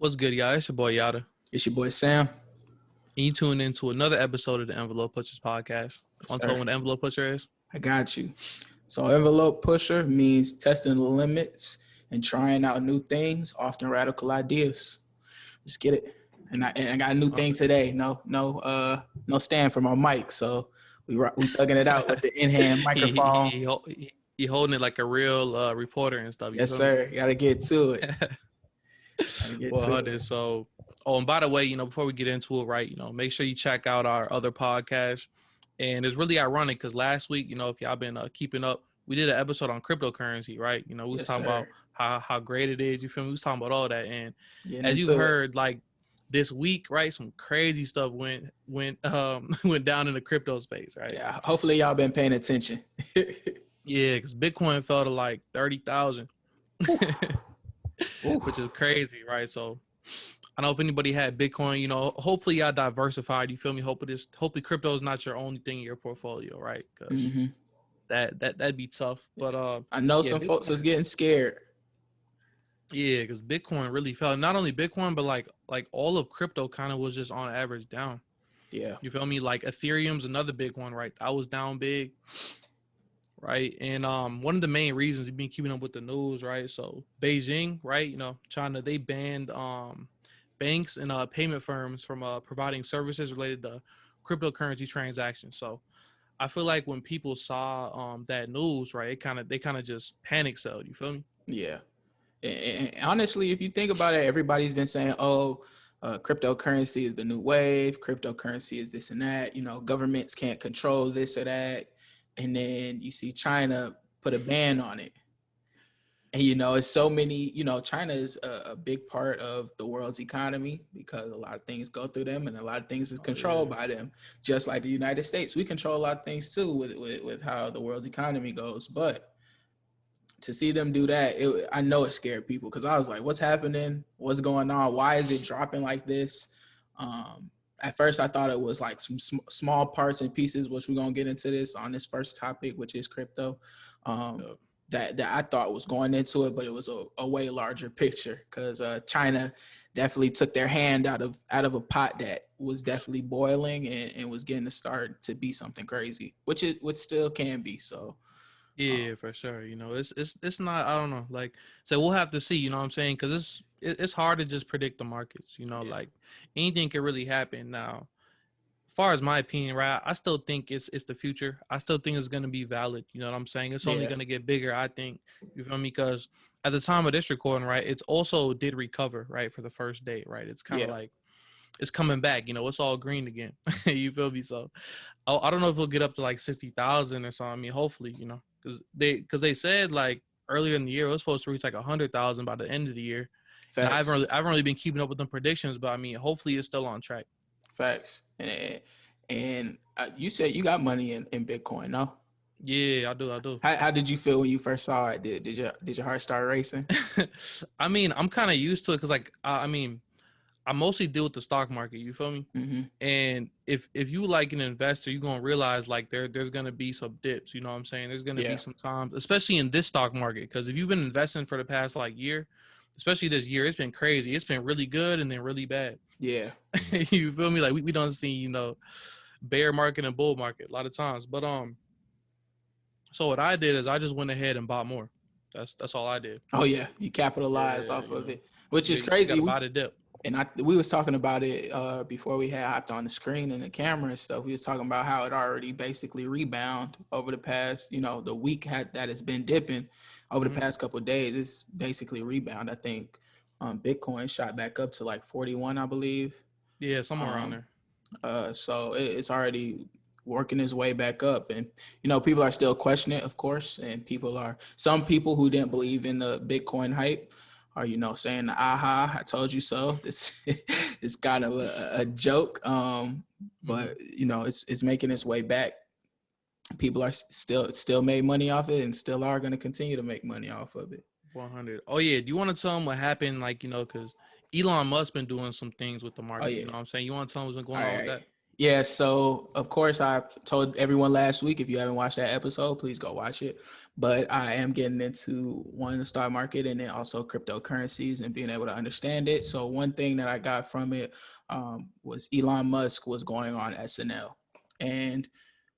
What's good, y'all? It's your boy Yatta. It's your boy Sam. And you tune into another episode of the Envelope Pushers podcast. Yes, Want to tell them what the Envelope Pusher is? I got you. So envelope pusher means testing the limits and trying out new things, often radical ideas. Let's get it. And I got a new thing today. No stand for my mic. So we thugging it out with the in-hand microphone. He holding it like a real reporter and stuff. Yes, sir. Gotta get to it. So, and by the way, before we get into it, right, make sure you check out our other podcast. And it's really ironic because last week, if y'all been keeping up, we did an episode on cryptocurrency, right? We was talking about how great it is. You feel me? We was talking about all that. And as you heard, like this week, right, some crazy stuff went down in the crypto space, right? Yeah. Hopefully y'all been paying attention. Yeah, because Bitcoin fell to like 30,000. Which is crazy, right? So I don't know if anybody had Bitcoin, hopefully y'all diversified, you feel me? Hopefully crypto is not your only thing in your portfolio, right? Because that'd be tough. But I know some Bitcoin, folks was getting scared. Yeah, because Bitcoin really fell. Not only Bitcoin, but like all of crypto kind of was just on average down. Yeah. You feel me? Like Ethereum's another big one, right? I was down big. Right. And one of the main reasons you've been keeping up with the news, right? So Beijing, right? China, they banned banks and payment firms from providing services related to cryptocurrency transactions. So I feel like when people saw that news, right, they kind of just panic sold. You feel me? Yeah. And honestly, if you think about it, everybody's been saying, cryptocurrency is the new wave. Cryptocurrency is this and that. Governments can't control this or that. And then you see China put a ban on it. And, it's so many, China is a big part of the world's economy because a lot of things go through them and a lot of things is controlled by them. Just like the United States, we control a lot of things too with how the world's economy goes. But to see them do that, I know it scared people because I was like, what's happening? What's going on? Why is it dropping like this? At first, I thought it was like some small parts and pieces, which we're going to get into this on this first topic, which is crypto, that I thought was going into it, but it was a way larger picture because China definitely took their hand out of a pot that was definitely boiling and was getting to start to be something crazy, which still can be. So. Yeah, for sure. It's not, I don't know, so we'll have to see, you know what I'm saying? Because it's hard to just predict the markets, like anything can really happen. Now, as far as my opinion, right, I still think it's the future. I still think it's going to be valid. You know what I'm saying? It's only going to get bigger, I think. You feel me? Because at the time of this recording, right, it's also did recover, right, for the first day, right? It's kind of like it's coming back. It's all green again. You feel me? So I don't know if it'll get up to like 60,000 or something. I mean, hopefully, because they said like earlier in the year it was supposed to reach like 100,000 by the end of the year. And I haven't really been keeping up with them predictions, but I mean, hopefully it's still on track. Facts. And you said you got money in Bitcoin, no? Yeah, I do. How did you feel when you first saw it? Did your heart start racing? I mean, I'm kind of used to it because I mostly deal with the stock market. You feel me? Mm-hmm. And if you like an investor, you're gonna realize like there's gonna be some dips. You know what I'm saying? There's gonna be some times, especially in this stock market, because if you've been investing for the past like year, especially this year, it's been crazy. It's been really good and then really bad. Yeah. You feel me? Like we don't see bear market and bull market a lot of times. But so what I did is I just went ahead and bought more. That's all I did. Oh yeah, you capitalized off of it, which is crazy. We got a dip. And we was talking about it before we had hopped on the screen and the camera and stuff. We was talking about how it already basically rebound over the past, the week that it's been dipping over the past couple of days. It's basically rebound. I think Bitcoin shot back up to like 41, I believe. Yeah, somewhere around there. So it's already working its way back up. And, people are still questioning it, of course. And some people who didn't believe in the Bitcoin hype are, saying, aha, I told you so. This is kind of a joke. But, it's making its way back. People are still made money off it and still are going to continue to make money off of it. 100. Oh, yeah. Do you want to tell them what happened? Like, because Elon Musk been doing some things with the market. You know what I'm saying? You want to tell them what's been going on with that? Yeah, so of course I told everyone last week, if you haven't watched that episode, please go watch it. But I am getting into one, the stock market, and then also cryptocurrencies and being able to understand it. So one thing that I got from it was Elon Musk was going on SNL. And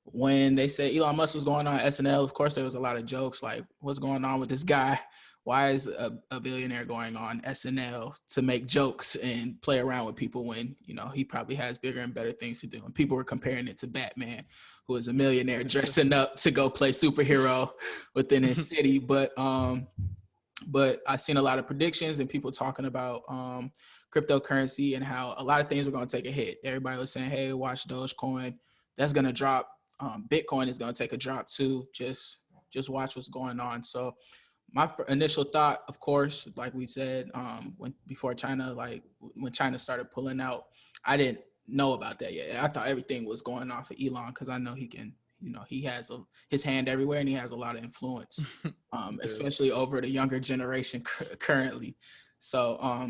when they said Elon Musk was going on SNL, of course there was a lot of jokes like, what's going on with this guy? Why is a billionaire going on SNL to make jokes and play around with people when, you know, he probably has bigger and better things to do? And people were comparing it to Batman, who is a millionaire dressing up to go play superhero within his city. But I've seen a lot of predictions and people talking about cryptocurrency and how a lot of things were going to take a hit. Everybody was saying, hey, watch Dogecoin. That's going to drop. Bitcoin is going to take a drop too. Just watch what's going on. So my initial thought, of course, like we said, when China started pulling out, I didn't know about that yet. I thought everything was going on for Elon because I know he can, you know, he has his hand everywhere and he has a lot of influence, especially over the younger generation currently. So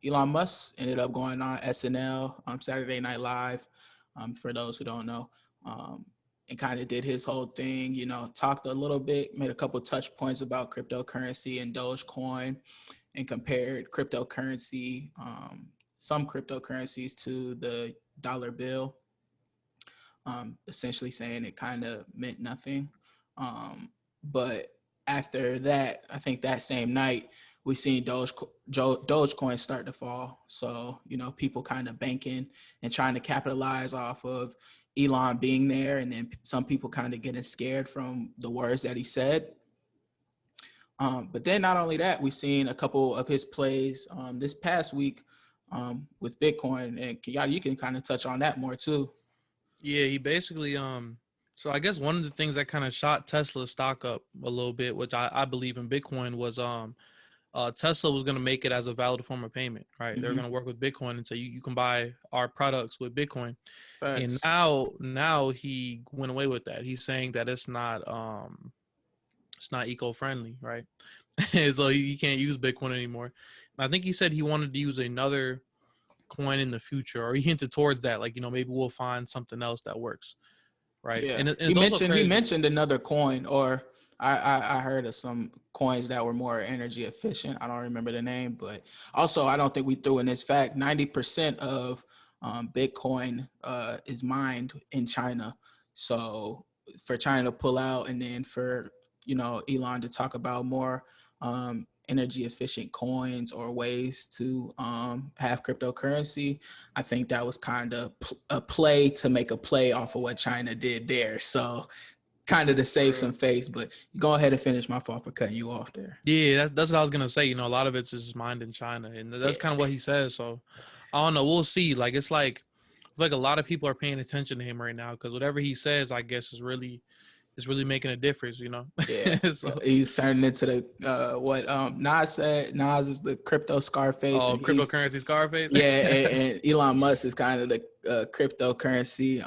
Elon Musk ended up going on SNL Saturday Night Live, for those who don't know. And kind of did his whole thing, you know, talked a little bit, made a couple touch points about cryptocurrency and Dogecoin, and compared cryptocurrency, some cryptocurrencies to the dollar bill, essentially saying it kind of meant nothing. But after that, I think that same night, we seen Dogecoin start to fall. So, you know, people kind of banking and trying to capitalize off of Elon being there. And then some people kind of getting scared from the words that he said. But then not only that, we've seen a couple of his plays this past week with Bitcoin. And Yatta, you can kind of touch on that more too. Yeah, he basically so I guess one of the things that kind of shot Tesla's stock up a little bit, which I believe in Bitcoin, was Tesla was gonna make it as a valid form of payment, right? They're Mm-hmm. gonna work with Bitcoin and say you can buy our products with Bitcoin. And Facts. now he went away with that. He's saying that it's not eco-friendly, right? So you can't use Bitcoin anymore. And I think he said he wanted to use another coin in the future, or he hinted towards that, like, you know, maybe we'll find something else that works, right? Yeah, And he it's also mentioned he crazy. mentioned another coin, or I heard of some coins that were more energy efficient. I don't remember the name, but also I don't think we threw in this fact. 90% of Bitcoin is mined in China. So for China to pull out, and then for, you know, Elon to talk about more energy efficient coins or ways to have cryptocurrency, I think that was kind of a play to make a play off of what China did there. So kind of to save some face, but go ahead and finish. My fault for cutting you off there. Yeah, that's what I was gonna say. You know, a lot of it's just mined in China, and that's Yeah. kind of what he says. So I don't know. We'll see. Like it's like a lot of people are paying attention to him right now because whatever he says, I guess, is really making a difference. You know. Yeah, So he's turning into the what Nas said. Nas is the crypto Scarface, and he's cryptocurrency Scarface. yeah, and Elon Musk is kind of the cryptocurrency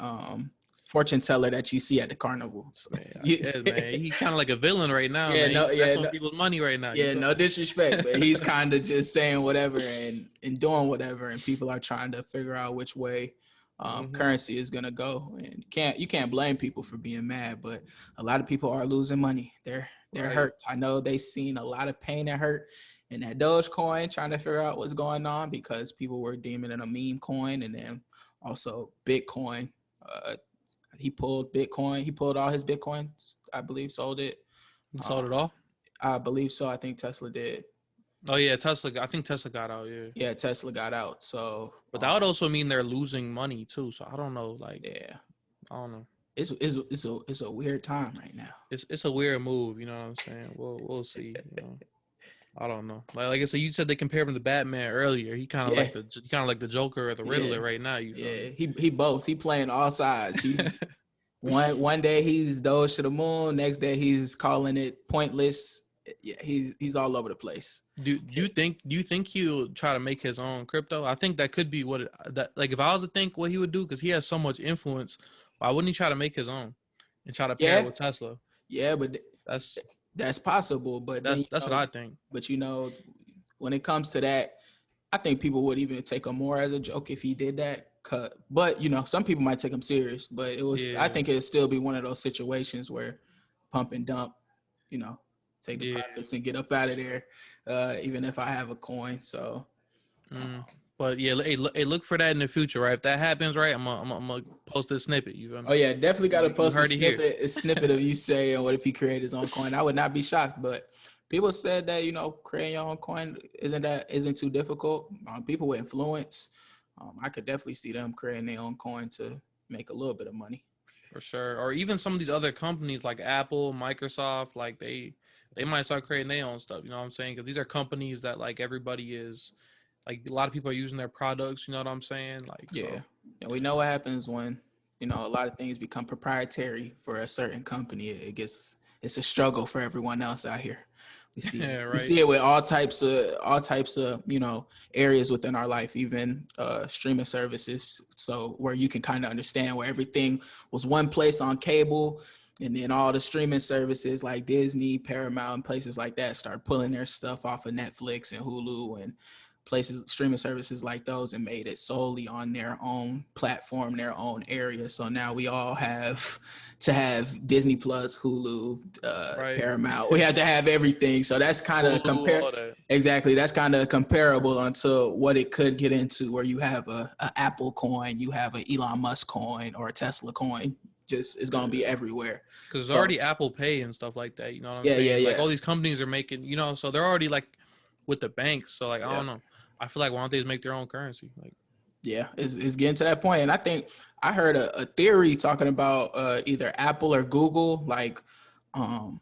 fortune teller that you see at the carnival. So, Man, I guess, man, he's kind of like a villain right now, yeah, man. no, He's yeah, messing with no, people's money right now. You yeah, feel no me? disrespect, but he's kind of just saying whatever and doing whatever, and people are trying to figure out which way Hmm. currency is gonna go. And you can't blame people for being mad, but a lot of people are losing money. They're Right. hurt. I know they've seen a lot of pain and hurt in that Dogecoin, trying to figure out what's going on because people were deeming it a meme coin, and then also Bitcoin. Uh, he pulled Bitcoin. He pulled all his Bitcoins, I believe, sold it. And sold it Um, all. I believe so. I think Tesla did. Oh yeah, Tesla. I think Tesla got out. Yeah, Yeah, Tesla got out. So but that would also mean they're losing money too. So I don't know. Like yeah, I don't know. it's a weird time right now. It's a weird move. You know what I'm saying? We'll see. You know. I don't know. Like I said, you said they compared him to Batman earlier. He Yeah, kind of like the Joker or the yeah, Riddler right now. You feel yeah. me? He both. He playing all sides. He one day he's Doge to the moon. Next day he's calling it pointless. Yeah, he's all over the place. Do you think he'll try to make his own crypto? I think that could be that, like, if I was to think what he would do, because he has so much influence, why wouldn't he try to make his own and try to pair it Yeah, with Tesla? yeah, but That's that's possible. But then that's what I think. when it comes to that, I think people would even take him more as a joke if he did that. But some people might take them serious. But I Yeah, think it'd still be one of those situations where pump and dump, take the yeah. profits and get up out of there. Even if I have a coin, so. Mm. But yeah, hey, look for that in the future, right? If that happens, right, I'm gonna post a snippet. You feel me? Oh yeah, definitely got to You post heard it here. a snippet of you say, and what if you create his own coin? I would not be shocked, but people said that creating your own coin isn't too difficult. People with influence, I could definitely see them creating their own coin to make a little bit of money. For sure. Or even some of these other companies like Apple, Microsoft, like they might start creating their own stuff. You know what I'm saying? Because these are companies that like everybody is like a lot of people are using their products. You know what I'm saying? Like Yeah, so. and we know what happens when a lot of things become proprietary for a certain company. It's a struggle for everyone else out here. Yeah. We Right. see it with all types of areas within our life, even streaming services. So where you can kind of understand where everything was one place on cable, and then all the streaming services like Disney, Paramount, and places like that start pulling their stuff off of Netflix and Hulu and places, streaming services like those, and made it solely on their own platform, their own area. So now we all have to have Disney Plus, Hulu, Right. Paramount. We have to have everything. So that's kind of Hulu, all that. exactly. That's kind of comparable unto what it could get into, where you have a Apple coin, you have an Elon Musk coin, or a Tesla coin. Just it's gonna be Yeah. everywhere. Because there's So already Apple Pay and stuff like that. You know what I'm yeah, yeah, saying? Like yeah, all these companies are making, so they're already like with the banks. So like I yeah. don't know. I feel like why don't they just make their own currency? Like Yeah, it's getting to that point. And I think I heard a theory talking about either Apple or Google. Like, um,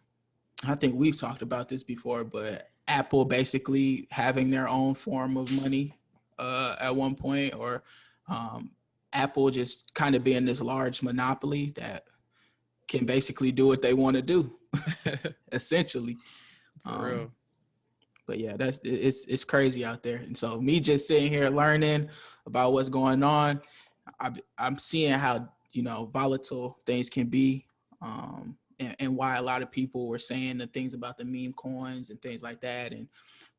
I think we've talked about this before, but Apple basically having their own form of money at one point, or um, Apple just kind of being this large monopoly that can basically do what they want to do, essentially. for Um, real. but yeah, it's crazy out there. And so me just sitting here learning about what's going on, I'm seeing how volatile things can be, and why a lot of people were saying the things about the meme coins and things like that, and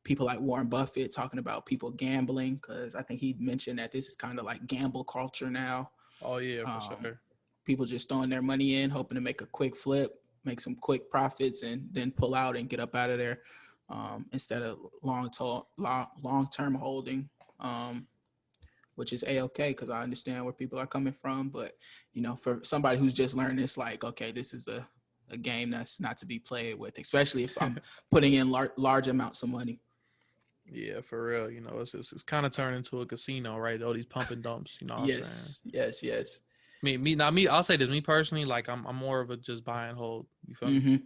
people like Warren Buffett talking about people gambling, because I think he mentioned that this is kind of like gamble culture now. Oh yeah, for Um, sure. People just throwing their money in, hoping to make a quick flip, make some quick profits, and then pull out and get up out of there, instead of long term holding. Um, which is a-okay, because I understand where people are coming from. But for somebody who's just learning, it's like, okay, this is a game that's not to be played with, especially if I'm putting in large amounts of money. Yeah, for real. It's kind of turned into a casino, right? All these pump and dumps. You know what I'm saying? Yes, yes, yes. Not me. I'll say this. Me personally, like I'm more of a just buy and hold. You feel me? Mm-hmm.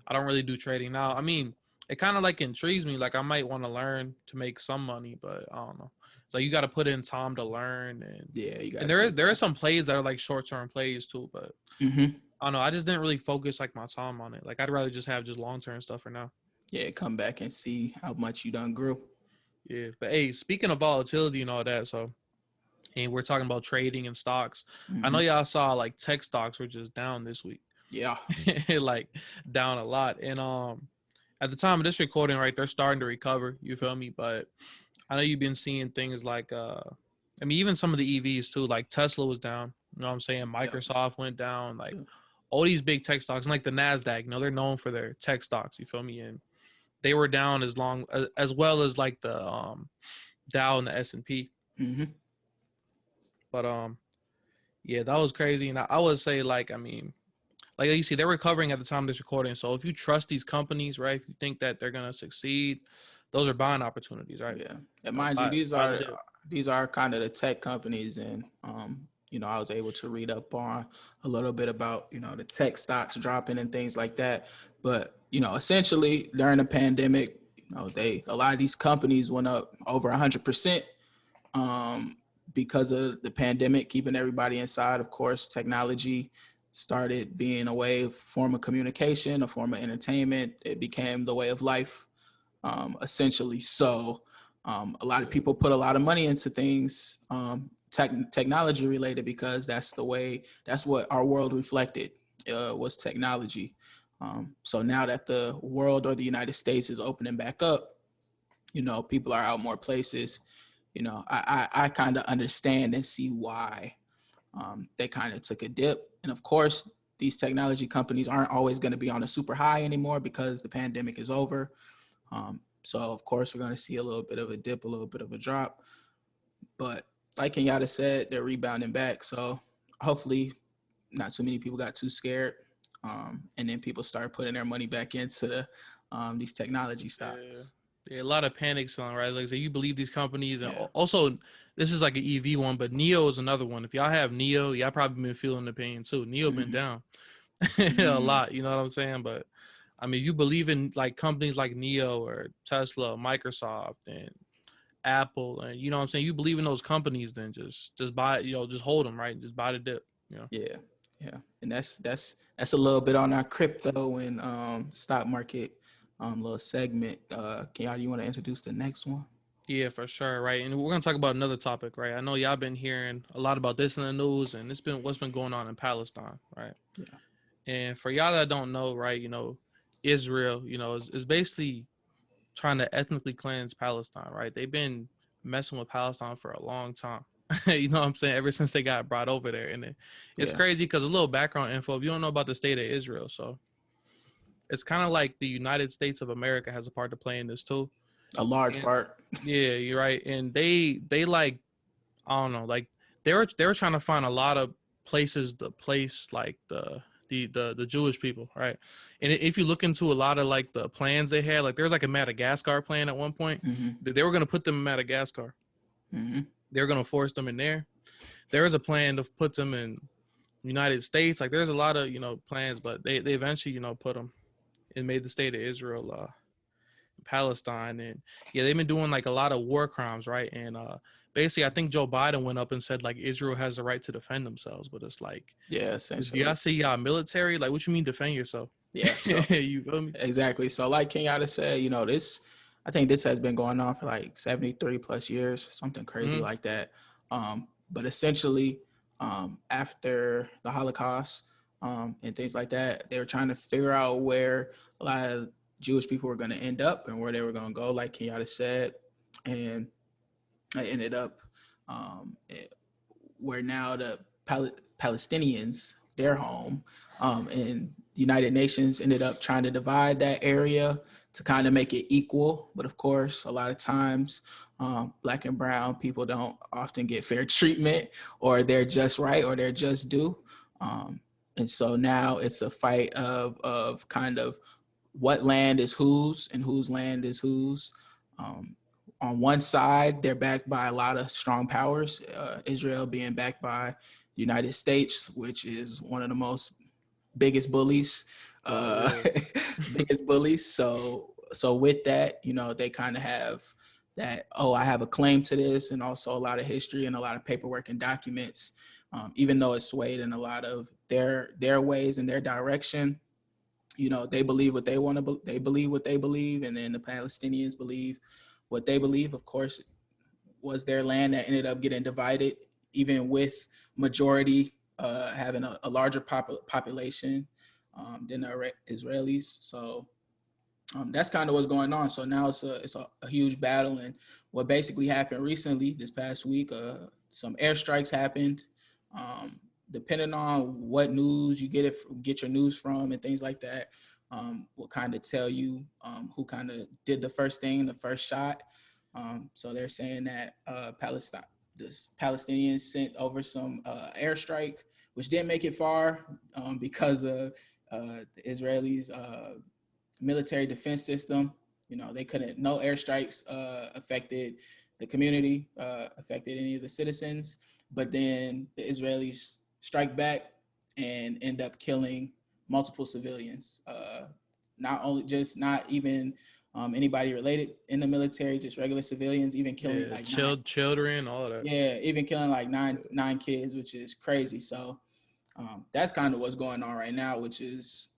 I don't really do trading now. I mean, it kind of like intrigues me. Like I might want to learn to make some money, but I don't know. So you got to put in time to learn, and Yeah, you and gotta there sit is there are down. some plays that are like short term plays too, but Mm-hmm. I don't know. I just didn't really focus like my time on it. Like I'd rather just have just long term stuff for now. Yeah, come back and see how much you done grew. Yeah, but hey, speaking of volatility and all that, so and we're talking about trading and stocks. I know Mm-hmm. y'all saw like tech stocks were just down this week, Yeah. like down a lot. And at the time of this recording, right, they're starting to recover. You feel me? But I know you've been seeing things like, I mean, even some of the EVs too. Like Tesla was down. You know what I'm saying? Yeah. Microsoft went down. Like Yeah. all these big tech stocks, and like the Nasdaq. They're known for their tech stocks. You feel me? And they were down as well as like the Dow and the S&P. Mm-hmm. But yeah, that was crazy. And I would say like, I mean, like you see, they're recovering at the time of this recording. So if you trust these companies, right, if you think that they're gonna succeed, those are buying opportunities, right? Yeah, and mind you, Buy the dip. these are kind of the tech companies, and I was able to read up on a little bit about the tech stocks dropping and things like that. But essentially during the pandemic, a lot of these companies went up over 100%, um, because of the pandemic, keeping everybody inside. Of course, technology started being a way of form of communication, a form of entertainment. It became the way of life, essentially. So a lot of people put a lot of money into things, technology related, because that's what our world reflected, was technology. So now that the world or the United States is opening back up, people are out more places, I kind of understand and see why they kind of took a dip. And of course, these technology companies aren't always going to be on a super high anymore because the pandemic is over. So of course, we're going to see a little bit of a dip, a little bit of a drop. But like Kenyatta said, they're rebounding back. So hopefully, not too many people got too scared. And then people start putting their money back into these technology Yeah. stocks. Yeah, a lot of panic selling, right? Like, so you believe these companies, and Yeah. also this is like an EV one, but Neo is another one. If y'all have Neo, y'all probably been feeling the pain too. Neo been Mm-hmm. down a Mm-hmm. lot, you know what I'm saying? But I mean, you believe in like companies like Neo or Tesla, Microsoft, and Apple, and you know what I'm saying. You believe in those companies, then just buy, just hold them, right? Just buy the dip, you know. Yeah, yeah, and that's a little bit on our crypto and stock market little segment. Kenyatta, you want to introduce the next one? Yeah, for sure, right. And we're gonna talk about another topic, right? I know y'all been hearing a lot about this in the news, and it's been what's been going on in Palestine, right? Yeah, And for y'all that don't know, right, Israel, is basically trying to ethnically cleanse Palestine, right? They've been messing with Palestine for a long time. You know what I'm saying? Ever since they got brought over there. And it's yeah, crazy because a little background info, if you don't know about the state of Israel, so it's kind of like the United States of America has a part to play in this too. a large And part. yeah, you're right. And they like, I don't know, like they were trying to find a lot of places to place like the Jewish people, right? And if you look into a lot of like the plans they had, like there's like a Madagascar plan at one point. Mm-hmm. They were gonna put them in Madagascar. Mm-hmm. They were gonna force them in there. There was a plan to put them in United States. Like there's a lot of plans, but they eventually put them and made the state of Israel, Palestine. And yeah, they've been doing like a lot of war crimes, right? And basically I think Joe Biden went up and said like Israel has the right to defend themselves, but it's like, Yeah, do y'all essentially. see y'all military? Like, what you mean defend yourself? Yeah. So You feel me? exactly. So like Kenyatta said, this I think this has been going on for like 73 plus years, something crazy Mm-hmm. like that. But essentially, after the Holocaust and things like that, they were trying to figure out where a lot of Jewish people were going to end up and where they were going to go, like Kenyatta said, and I ended up where now the Palestinians, their home, and the United Nations ended up trying to divide that area to kind of make it equal. But of course, a lot of times, Black and brown people don't often get fair treatment, or they're just right, or they're just due. And so now it's a fight of kind of what land is whose and whose land is whose. Um, on one side, they're backed by a lot of strong powers, Israel being backed by the United States, which is one of the most biggest bullies, Oh uh, yeah, biggest bullies. So with that, they kind of have that, oh, I have a claim to this, and also a lot of history and a lot of paperwork and documents, even though it's swayed in a lot of their ways and their direction. They believe what they want to. They believe what they believe, and then the Palestinians believe what they believe. Of course, was their land that ended up getting divided, even with majority having a larger population than the Israelis. So that's kind of what's going on. So now it's a huge battle, and what basically happened recently this past week, some airstrikes happened. Um, Depending on what news you get your news from and things like that, will kind of tell you who kind of did the first thing, the first shot. So they're saying that the Palestinians sent over some airstrike, which didn't make it far because of the Israelis' military defense system. They couldn't. No airstrikes affected the community, affected any of the citizens. But then the Israelis strike back and end up killing multiple civilians. Not even anybody related in the military, just regular civilians. Even killing yeah, like nine. children, all of that. Yeah, even killing like nine kids, which is crazy. So that's kind of what's going on right now, which is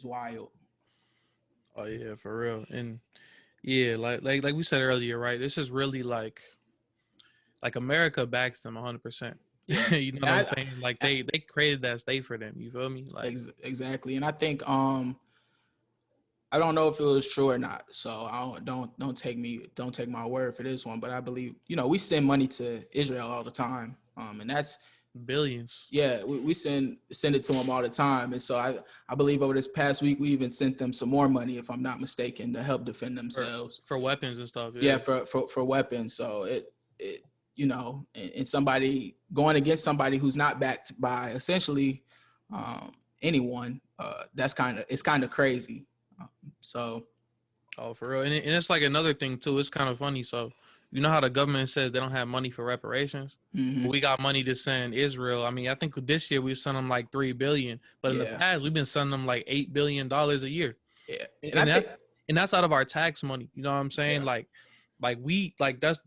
wild. Oh yeah, for real. And yeah, like we said earlier, right? This is really like America backs them 100%. Yeah, You know what I'm and saying? Like I they created that state for them. You feel me? Like exactly, and I think I don't know if it was true or not. So don't take my word for this one. But I believe, we send money to Israel all the time. And that's, Billions. yeah, we send it to them all the time. And so I believe over this past week we even sent them some more money, if I'm not mistaken, to help defend for themselves. for weapons and stuff. Yeah, Yeah. for weapons. So it and somebody going against somebody who's not backed by essentially anyone. It's kind of crazy. So Oh, for real. And it's like another thing too. It's kind of funny. So, you know how the government says they don't have money for reparations, but mhm, we got money to send Israel. I mean, I think this year we sent them like 3 billion, but in the yeah, past we've been sending them like $8 billion a year, yeah, and and I think that's out of our tax money. You know what I'm saying? yeah, Like we like that's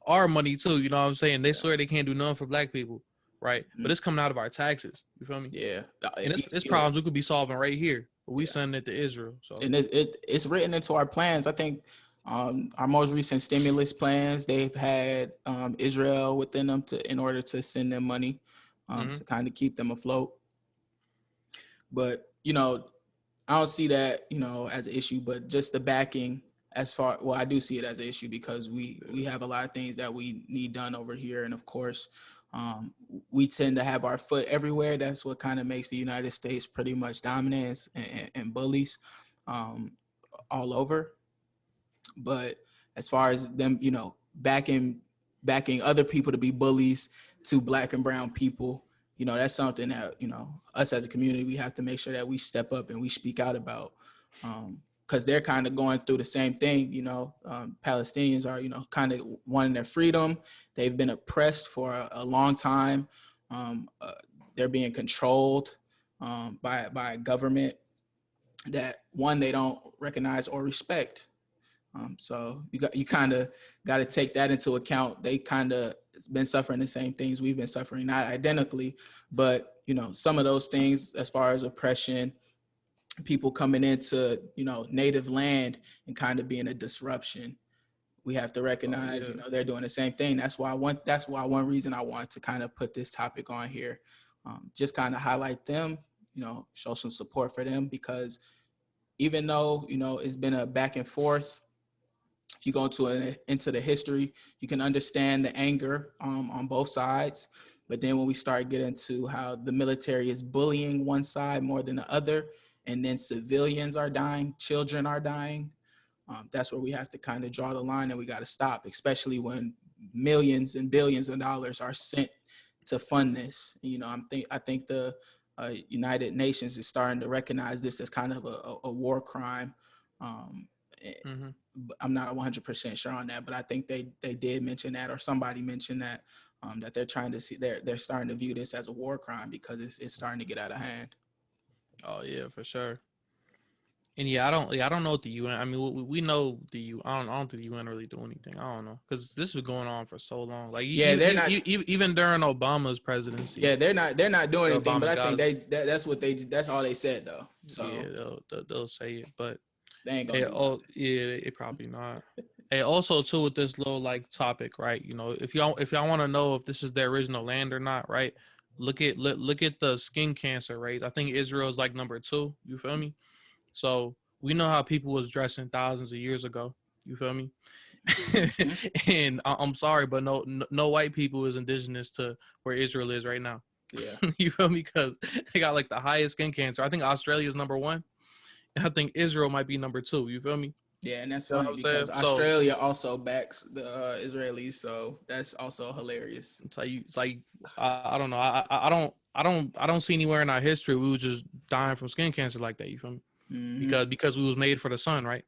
our money too. You know what I'm saying? They yeah, swear they can't do nothing for black people, right? But mm, it's coming out of our taxes. You feel me? yeah, And it's problems we could be solving right here, but we yeah. sending it to Israel. So And it's written into our plans. I think our most recent stimulus plans, they've had Israel within them in order to send them money mm-hmm. to kind of keep them afloat. But I don't see that as an issue, but just the backing I do see it as an issue because we have a lot of things that we need done over here, and of course um, we tend to have our foot everywhere. That's what kind of makes the United States pretty much dominant and bullies um, all over. But as far as them, backing other people to be bullies to black and brown people, that's something that, us as a community, we have to make sure that we step up and we speak out about. Because they're kind of going through the same thing, Palestinians are, kind of wanting their freedom. They've been oppressed for a long time. They're being controlled by a government that, one, they don't recognize or respect. So you kind of got to take that into account. They kind of been suffering the same things we've been suffering, not identically, but some of those things as far as oppression, people coming into native land and kind of being a disruption. We have to Oh recognize yeah. they're doing the same thing. That's why one reason I want to kind of put this topic on here, just kind of highlight them, show some support for them, because even though it's been a back and forth, if you go into the history, you can understand the anger on both sides. But then when we start getting to how the military is bullying one side more than the other, and then civilians are dying, children are dying, that's where we have to kind of draw the line, and we got to stop, especially when millions and billions of dollars are sent to fund this. I think the United Nations is starting to recognize this as kind of a war crime. Um, Mm-hmm. I'm not 100% sure on that, but I think they did mention that, or somebody mentioned that, that they're trying to see, they're starting to view this as a war crime because it's starting to get out of hand. Oh yeah, for sure. And I don't know what the UN. I mean, we know the U. I don't think the UN really do anything. I don't know because this has been going on for so long. Like Yeah, they're not. even during Obama's presidency, Yeah, they're not doing anything. But Obama I think guys, that's all they said though. yeah, So they'll say it, but they ain't gonna it, do oh nothing. yeah, it probably not. Hey, also too with this little like topic, right? If y'all want to know if this is their original land or not, right? Look at the skin cancer rates. I think Israel is like number 2. You feel me? So we know how people was dressing thousands of years ago. You feel me? Mm-hmm. And I'm sorry, but no white people is indigenous to where Israel is right now. Yeah, You feel me? Because they got like the highest skin cancer. I think Australia is number 1, and I think Israel might be number 2. You feel me? yeah, and that's You know what funny I'm saying? because So Australia also backs the Israelis, so that's also hilarious. it's like I don't know. I don't see anywhere in our history we was just dying from skin cancer like that. You feel me? Mm-hmm. Because we was made for the sun, right?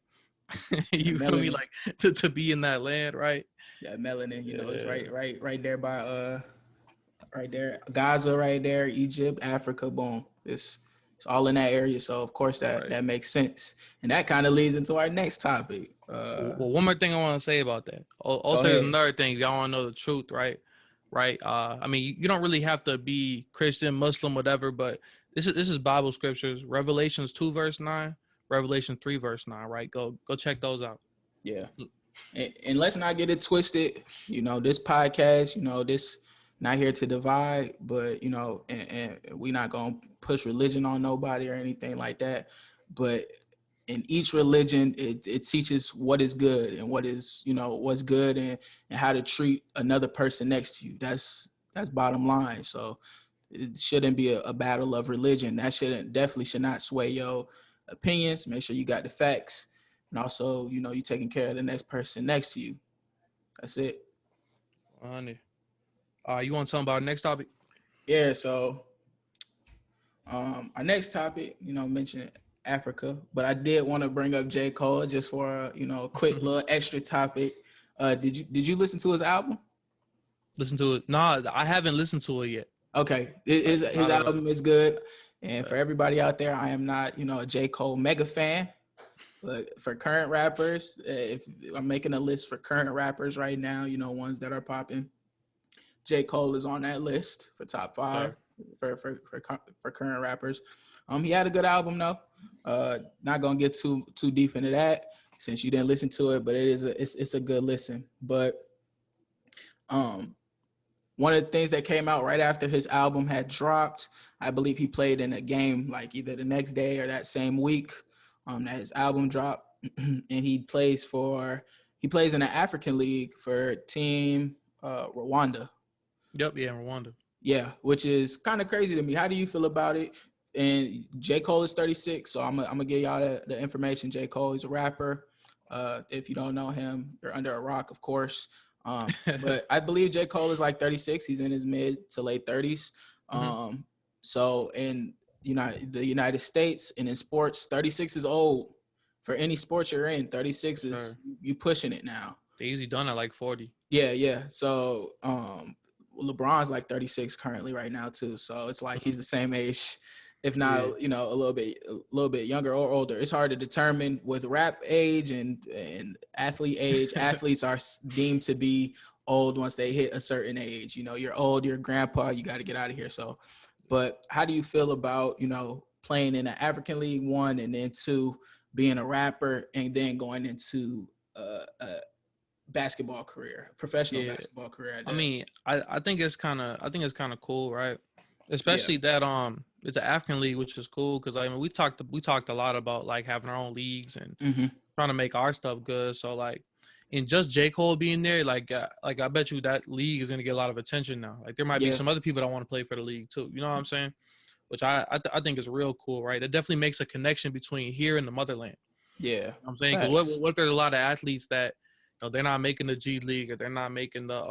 That You feel me? melanin, Like to be in that land, right? that melanin, it's Yeah, right there by right there, Gaza, right there, Egypt, Africa, boom. It's all in that area, so of course that right. that makes sense, and that kind of leads into our next topic. Well, one more thing I want to say about that. Go Also, there's ahead. another thing. If y'all want to know the truth, right? Right. I mean, you don't really have to be Christian, Muslim, whatever. But this is Bible scriptures. Revelations 2 verse 9, Revelation 3 verse 9. Right. Go check those out. Yeah. And let's not get it twisted. This podcast, this not here to divide, but and we not gonna push religion on nobody or anything like that. But in each religion, it teaches what is good and what is, what's good, and how to treat another person next to you. That's bottom line. So it shouldn't be a battle of religion. That definitely should not sway your opinions. Make sure you got the facts, and also, you taking care of the next person next to you. That's it. Honey. You want to talk about our next topic? Yeah. So our next topic, mentioned Africa, but I did want to bring up J.Cole just for a quick little extra topic. Did you listen to his album? Listen to it. Nah, I haven't listened to it yet. Okay, Like, his not at all. album is good, and for everybody out there, I am not a J.Cole mega fan. But for current rappers, if I'm making a list for current rappers right now, ones that are popping, J.Cole is on that list for top five Sure. for current rappers. He had a good album though. Not gonna get too deep into that since you didn't listen to it, but it's a good listen. But um, one of the things that came out right after his album had dropped, I believe he played in a game like either the next day or that same week that his album dropped, and he plays in the African League for Team Rwanda. Yep. Yeah. Rwanda. Yeah, which is kind of crazy to me. How do you feel about it? And J.Cole is 36, so I'm gonna give y'all the information. J.Cole, he's a rapper. If you don't know him, you're under a rock, of course. But I believe J.Cole is like 36. He's in his mid to late 30s. Mm-hmm. So in the United States and in sports, 36 is old for any sports you're in. 36 is Sure. you pushing it now. They usually done at like 40. Yeah, yeah. So LeBron's like 36 currently right now too. So it's like Mm-hmm. he's the same age, if Yeah. not, a little bit younger or older. It's hard to determine with rap age and athlete age. Athletes are deemed to be old once they hit a certain age. You're old, you're a grandpa, you got to get out of here. So, but how do you feel about, playing in the African League, one, and then two, being a rapper and then going into a basketball career, professional Yeah. basketball career at I that? mean, I think it's kind of cool, right? Yeah. Especially that it's the African League, which is cool because I mean we talked a lot about like having our own leagues and Mm-hmm. trying to make our stuff good. So like, and just J. Cole being there, like I bet you that league is gonna get a lot of attention now. Like there might be Yeah. some other people that want to play for the league too. You know what I'm saying? Which I think is real cool, right? It definitely makes a connection between here and the motherland. Yeah. You know what I'm saying, because Facts. what if there's a lot of athletes that they're not making the G League or they're not making the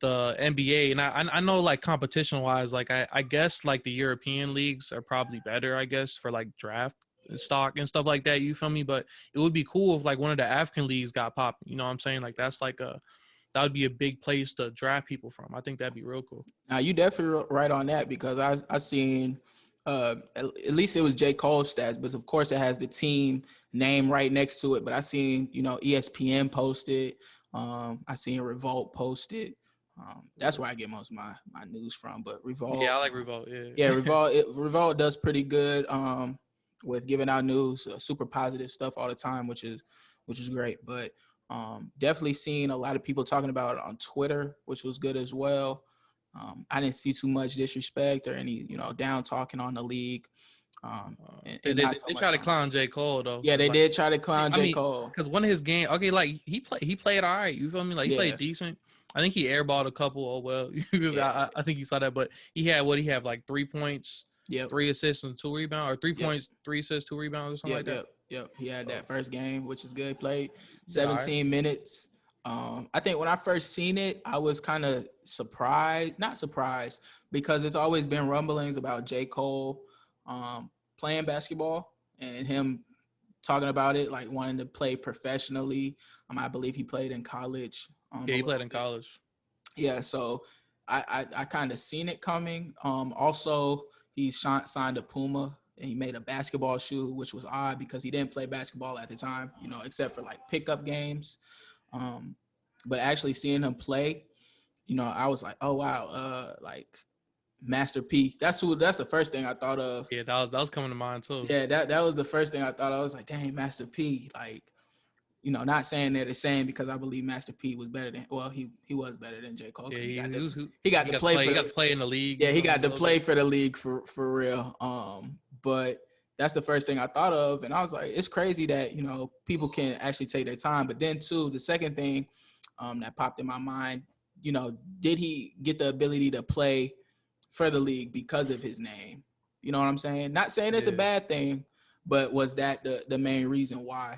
NBA, and I know like competition wise, like I guess like the European leagues are probably better, I guess, for like draft and stock and stuff like that. You feel me? But it would be cool if like one of the African leagues got popping. You know what I'm saying? Like that would be a big place to draft people from. I think that'd be real cool. Now you definitely right on that because I seen at least it was J. Cole stats, but of course it has the team name right next to it. But I seen ESPN posted, I seen Revolt posted. That's where I get most of my news from. But Yeah, Revolt, I like Revolt. Yeah. yeah, Revolt does pretty good with giving out news, super positive stuff all the time, which is great. But definitely seeing a lot of people talking about it on Twitter, which was good as well. I didn't see too much disrespect or any down talking on the league, They, and they not so they try much to on. clown J. Cole though, Yeah, because they like did try to clown I J. mean, Cole. because one of his game, okay, like he played all right. You feel me? Like he Yeah, played decent. I think he airballed a couple. Oh well, yeah, I think he saw that, but he had like 3 points, yep. 3 assists and 2 rebounds, or three Yep. points, 3 assists, 2 rebounds, or something like Yep, that. yep, yep. He had So that first game, which is good. Played he did all right. 17 minutes. I think when I first seen it, I was kind of surprised, not surprised, because it's always been rumblings about J. Cole playing basketball and him talking about it, like wanting to play professionally. I believe he played in college Yeah, a he played little in bit. college. Yeah, so I kind of seen it coming. Also he signed to Puma and he made a basketball shoe, which was odd because he didn't play basketball at the time, except for like pickup games. Um, but actually seeing him play, I was like, oh wow, like Master P. That's the first thing I thought of. Yeah, that was coming to mind too. Yeah, that was the first thing I thought. I was like, dang, Master P. Like, not saying they're the same because I believe Master P was better than he was better than J. Cole Yeah, because he, he got he to got to play play. for He the got to play in the league. yeah, You he feel me? got A to little play bit. for the league for real. But that's the first thing I thought of. And I was like, it's crazy that, people can actually take their time. But then too, the second thing that popped in my mind, did he get the ability to play for the league because of his name? You know what I'm saying? Not saying it's a Yeah. bad thing, but was that the main reason why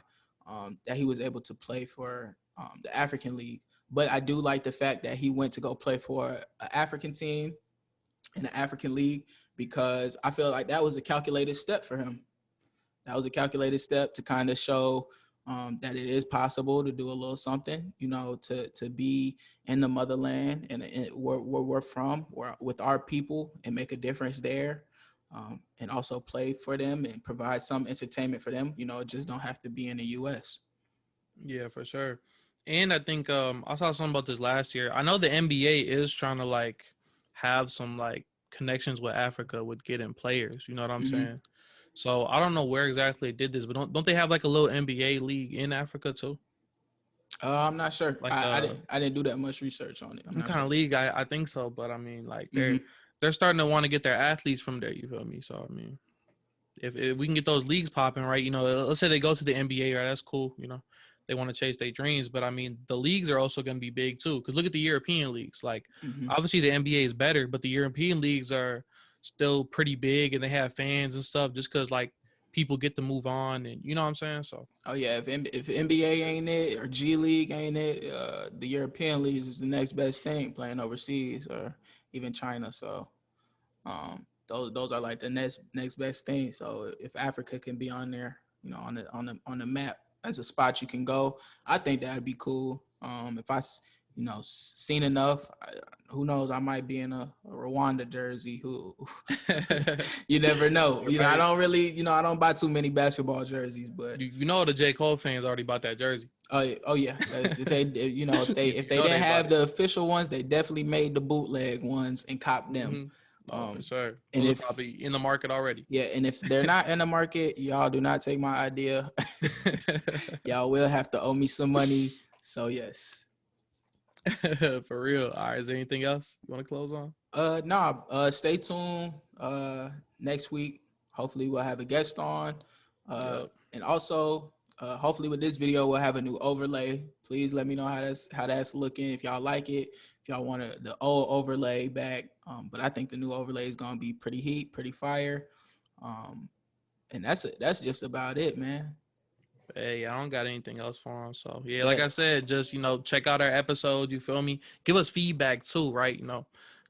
that he was able to play for the African League? But I do like the fact that he went to go play for an African team in the African League, because I feel like that was a calculated step for him. That was a calculated step to kind of show that it is possible to do a little something, to be in the motherland and where we're from, with our people, and make a difference there, and also play for them and provide some entertainment for them. It just don't have to be in the U.S. Yeah, for sure. And I think I saw something about this last year. I know the NBA is trying to like have some like connections with Africa with getting players. You know what I'm Mm-hmm. saying? So I don't know where exactly they did this, but don't they have like a little NBA league in Africa too? I'm not sure. Like I didn't do that much research on it. I'm some not kind sure. of league? I think so, but I mean like Mm-hmm. they're starting to want to get their athletes from there. You feel me? So I mean, if we can get those leagues popping, right? Let's say they go to the NBA, right? That's cool. They want to chase their dreams, but I mean, the leagues are also going to be big too. Because look at the European leagues. Like, Mm-hmm. obviously, the NBA is better, but the European leagues are still pretty big, and they have fans and stuff. Just because like people get to move on, and you know what I'm saying. So Oh yeah, if NBA ain't it, or G League ain't it, the European leagues is the next best thing, playing overseas or even China. So those are like the next best thing. So if Africa can be on there, on the map as a spot you can go, I think that'd be cool. If seen enough, who knows? I might be in a Rwanda jersey. Who you never know. I right. don't really, I don't buy too many basketball jerseys, but You know the J.Cole fans already bought that jersey. oh yeah. If they if You they know didn't they bought have it. the official ones, they definitely made the bootleg ones and copped them. Mm-hmm. Oh, for sure. And Those are if probably in the market already. Yeah, and if they're not in the market, y'all do not take my idea. Y'all will have to owe me some money. So yes. For real. All right. Is there anything else you want to close on? Stay tuned. Next week, hopefully we'll have a guest on. Yep. And also, hopefully with this video we'll have a new overlay. Please let me know how that's looking. If y'all like it, if y'all want the old overlay back. But I think the new overlay is gonna be pretty heat, pretty fire. And that's just about it, man. Hey, I don't got anything else for him. So yeah, like I Bet. said, just check out our episode. You feel me? Give us feedback too, right?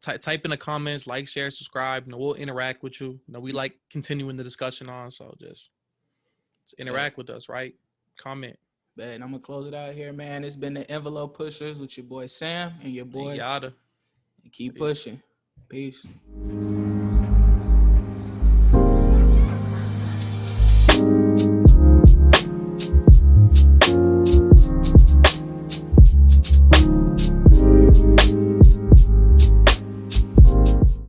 Type in the comments, like, share, subscribe. We'll interact with you. We like continuing the discussion on. So just Bet. interact with us, right? Comment. Bet. And I'm gonna close it out here, man. It's been the Envelope Pushers with your boy Sam and your And boy. yada. And keep Peace. pushing. Peace.